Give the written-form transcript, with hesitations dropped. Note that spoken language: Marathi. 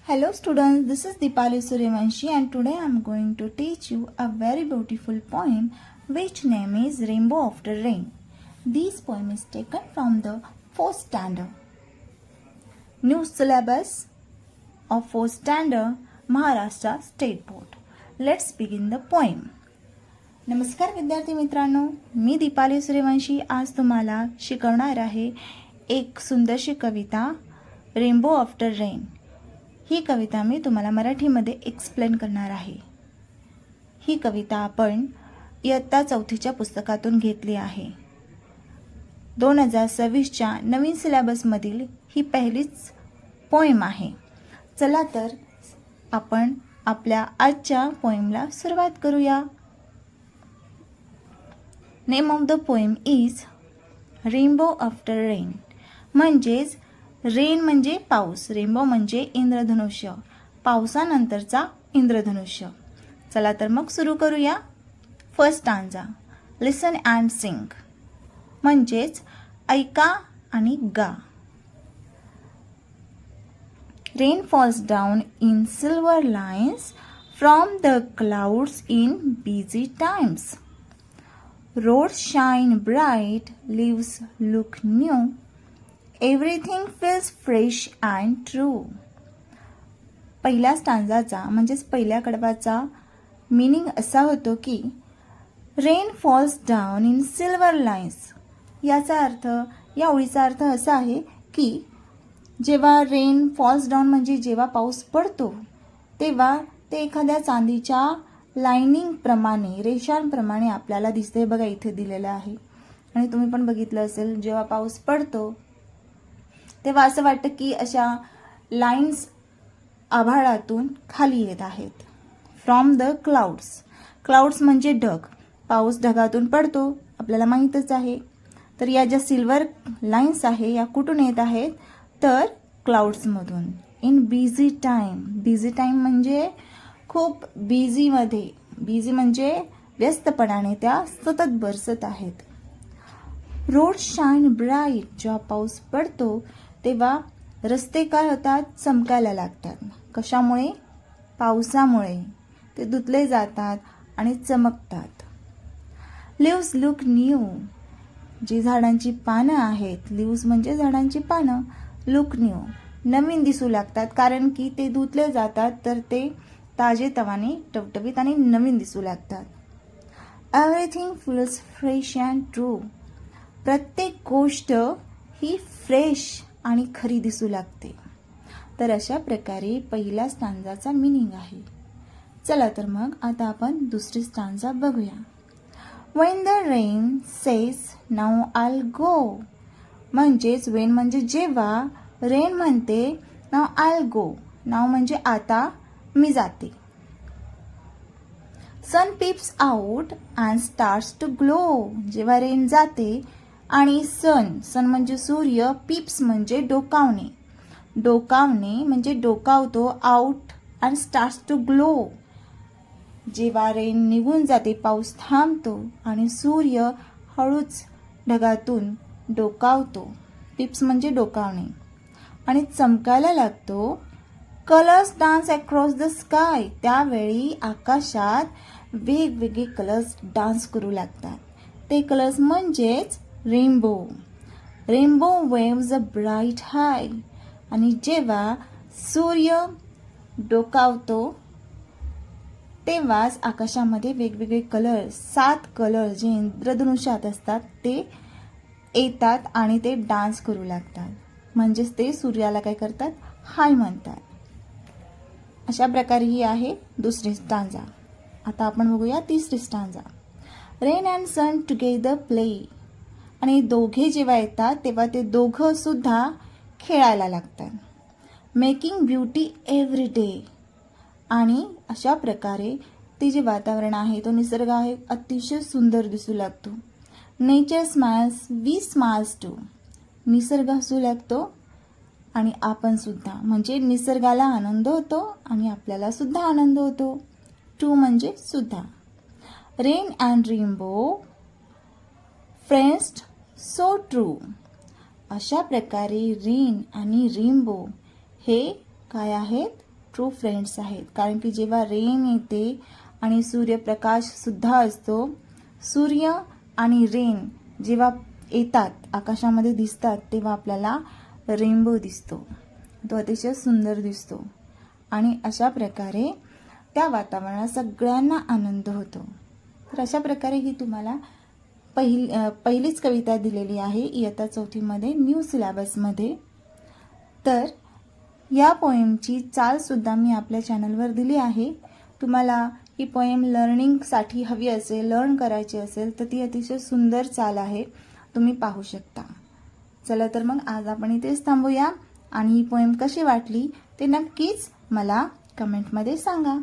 Hello students, this is Deepali Suryavanshi and today I am going to teach you a very beautiful poem which name is Rainbow After Rain. This poem is taken from the 4th standard. New syllabus of 4th standard Maharashtra State Board. Let's begin the poem. नमस्कार विद्यार्थी मित्रांनो, मी दीपाली सूर्यवंशी आज तुम्हाला शिकवणार आहे एक सुंदरशी कविता रेनबो आफ्टर रेन. ही कविता मी तुम्हाला मराठीमध्ये एक्सप्लेन करणार आहे. ही कविता आपण इयत्ता 4थीच्या पुस्तकातून घेतली आहे. 2026च्या नवीन सिलेबसमधील ही पहिलीच पोएम आहे. चला तर आपण आपल्या आजच्या पोएमला सुरुवात करूया. Name of the poem is rainbow after rain. म्हणजेच रेन म्हणजे पाऊस, रेनबो म्हणजे इंद्रधनुष्य, पावसानंतरचा इंद्रधनुष्य. चला तर मग सुरू करूया. First stanza, listen and sing, म्हणजेच ऐका आणि गा. Rain falls down in silver lines from the clouds in busy times. Roads shine bright, leaves look new, everything feels fresh and true. पहिल्या स्टांजाचा म्हणजेच पहिल्या कडवाचा मीनिंग असा होतो की rain falls down in silver lines. याचा अर्थ, या ओळीचा अर्थ असा आहे की जेव्हा रेन फॉल्स डाऊन म्हणजे जेव्हा पाऊस पडतो तेव्हा ते एखाद्या चांदीच्या लाइनिंग प्रमाणे, रेषांप्रमाणे आपल्याला दिसते. बघा इथे दिलेलं आहे आणि तुम्ही पण बघितलं असेल, जेव्हा पाऊस पडतो तेव्हा असं वाटतं की अशा लाईन्स आभाळातून खाली येत आहेत. फ्रॉम द क्लाउड्स, क्लाउड्स म्हणजे ढग, पाऊस ढगातून पडतो आपल्याला माहीतच आहे. तर या ज्या सिल्वर लाईन्स आहे या कुठून येत आहेत तर क्लाउड्समधून. In busy time, busy time म्हणजे खूप बिझीमध्ये, बिझी म्हणजे व्यस्तपणाने त्या सतत बरसत आहेत. रोड शाईन ब्राईट, जेव्हा पाऊस पडतो तेव्हा रस्ते काय होतात, चमकायला लागतात. कशामुळे? पावसामुळे ते धुतले जातात आणि चमकतात. लिव्स लुक न्यू, जी झाडांची पानं आहेत, लिव्स म्हणजे झाडांची पानं, लुक न्यू नवीन दिसू लागतात, कारण की ते धुतले जातात तर ते ताजेतवाने, टवटवीत आणि नवीन दिसू लागतात. Everything feels fresh and true, प्रत्येक गोष्ट ही फ्रेश आणि खरी दिसू लागते. तर अशा प्रकारे पहिल्या स्टांजाचा मीनिंग आहे. चला तर मग आता आपण दुसरी स्टांजा बघूया. When the rain says now आल गो, म्हणजेच वेन म्हणजे जेव्हा, रेन म्हणते नाऊ आल गो, नाऊ म्हणजे आता मी जाते. Sun peeps out and starts to glow, जेव्हा रेन जाते आणि सन म्हणजे सूर्य, पीप्स म्हणजे डोकावणे, डोकावणे म्हणजे डोकावतो, out and starts to glow, जेव्हा रेन निघून जाते, पाऊस थांबतो आणि सूर्य हळूच ढगातून डोकावतो, पीप्स म्हणजे डोकावणे, आणि चमकायला लागतो. Colours dance across the sky, त्यावेळी आकाशात वेगवेगळे कलर्स डान्स करू लागतात. ते कलर्स म्हणजेच rainbow. Rainbow waves a bright hi, आणि जेव्हा सूर्य डोकावतो तेव्हाच आकाशामध्ये वेगवेगळे कलर, 7 कलर जे इंद्रधनुष्यात असतात ते येतात आणि ते डान्स करू लागतात. म्हणजेच ते सूर्याला काय करतात, हाय म्हणतात. अशा प्रकारे ही आहे दुसरी स्टांजा. आता आपण बघूया तिसरी stanza. Rain and sun together play, आणि दोघे जेव्हा येतात तेव्हा ते दोघं सुद्धा खेळायला लागतात. मेकिंग ब्युटी एव्हरी डे, आणि अशा प्रकारे ते जे वातावरण आहे, तो निसर्ग आहे, अतिशय सुंदर दिसू लागतो. Nature smiles, we smiles too, निसर्ग हसू लागतो आणि आपण सुद्धा, म्हणजे निसर्गाला आनंद होतो आणि आपल्याला सुद्धा आनंद होतो. टू म्हणजे सुद्धा. Rain and rainbow friends so true, अशा प्रकारे रेन आणि रेनबो हे काय आहेत, ट्रू फ्रेंड्स आहेत. कारण की जेव्हा रेन येते आणि सूर्यप्रकाश सुद्धा असतो, सूर्य आणि रेन जेव्हा येतात आकाशामध्ये दिसतात तेव्हा आपल्याला रेनबो दिसतो. तो अतिशय सुंदर दिसतो आणि अशा प्रकारे त्या सगळ्यांना आनंद होतो. तर अशा प्रकारे ही तुम्हाला पहिलीच कविता दिलेली आहे इयत्ता 4थी मध्ये न्यू सिलेबसमध्ये. तर या पोएमची चाल सुद्धा मी आपल्या चॅनलवर दिली आहे. तुम्हाला ही पोएम लर्निंगसाठी हवी असेल, लर्न करायची असेल तर ती अतिशय सुंदर चाल आहे, तुम्ही पाहू शकता. चला तर मग आज आपण इथेच थांबूया आणि ही पोएम कशी वाटली ते नक्कीच मला कमेंटमध्ये सांगा.